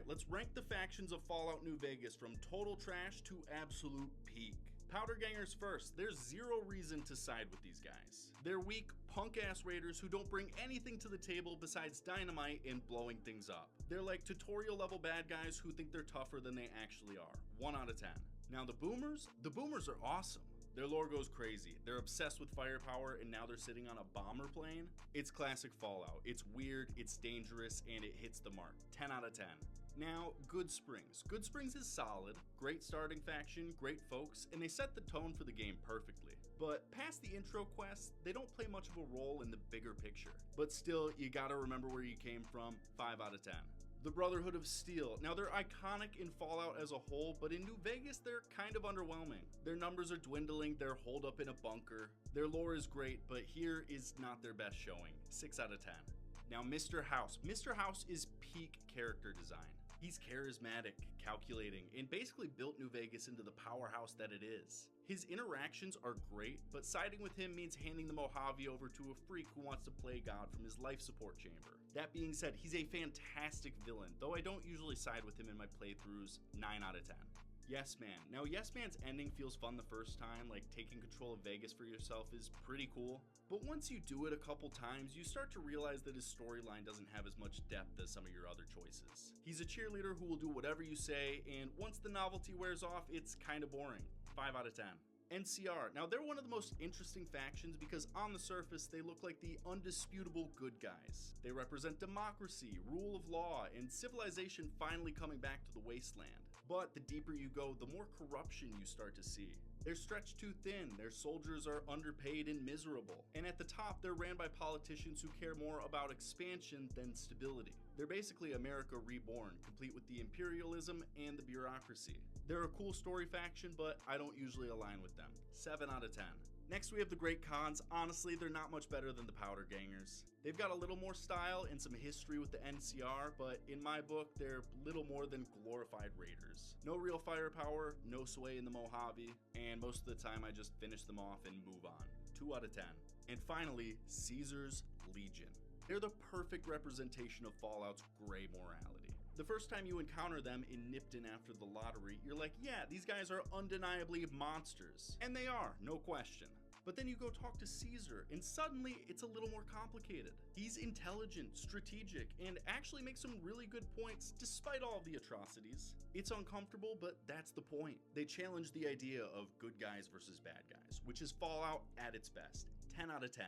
Alright, let's rank the factions of Fallout New Vegas from total trash to absolute peak. Powder Gangers first. There's zero reason to side with these guys. They're weak, punk-ass raiders who don't bring anything to the table besides dynamite and blowing things up. They're like tutorial level bad guys who think they're tougher than they actually are. 1 out of 10. Now the Boomers are awesome. Their lore goes crazy. They're obsessed with firepower and now they're sitting on a bomber plane. It's classic Fallout. It's weird, it's dangerous, and it hits the mark. 10 out of 10. Now, Goodsprings. Goodsprings is solid, great starting faction, great folks, and they set the tone for the game perfectly. But past the intro quest, they don't play much of a role in the bigger picture. But still, you gotta remember where you came from. 5 out of 10. The Brotherhood of Steel. Now they're iconic in Fallout as a whole, but in New Vegas they're kind of underwhelming. Their numbers are dwindling, they're holed up in a bunker. Their lore is great, but here is not their best showing. 6 out of 10. Now Mr. House. Mr. House is peak character design. He's charismatic, calculating, and basically built New Vegas into the powerhouse that it is. His interactions are great, but siding with him means handing the Mojave over to a freak who wants to play God from his life support chamber. That being said, he's a fantastic villain, though I don't usually side with him in my playthroughs. 9 out of 10. Yes Man. Now Yes Man's ending feels fun the first time, like taking control of Vegas for yourself is pretty cool, but once you do it a couple times, you start to realize that his storyline doesn't have as much depth as some of your other choices. He's a cheerleader who will do whatever you say, and once the novelty wears off, it's kinda boring. 5 out of 10. NCR. Now they're one of the most interesting factions because on the surface they look like the undisputable good guys. They represent democracy, rule of law, and civilization finally coming back to the wasteland. But the deeper you go, the more corruption you start to see. They're stretched too thin, their soldiers are underpaid and miserable, and at the top they're ran by politicians who care more about expansion than stability. They're basically America reborn, complete with the imperialism and the bureaucracy. They're a cool story faction, but I don't usually align with them. 7 out of 10. Next we have the Great Khans. Honestly, they're not much better than the Powder Gangers. They've got a little more style and some history with the NCR, but in my book, they're little more than glorified raiders. No real firepower, no sway in the Mojave, and most of the time I just finish them off and move on. 2 out of 10. And finally, Caesar's Legion. They're the perfect representation of Fallout's gray morality. The first time you encounter them in Nipton after the lottery, you're like, yeah, these guys are undeniably monsters. And they are, no question. But then you go talk to Caesar, and suddenly it's a little more complicated. He's intelligent, strategic, and actually makes some really good points despite all of the atrocities. It's uncomfortable, but that's the point. They challenge the idea of good guys versus bad guys, which is Fallout at its best. 10 out of 10.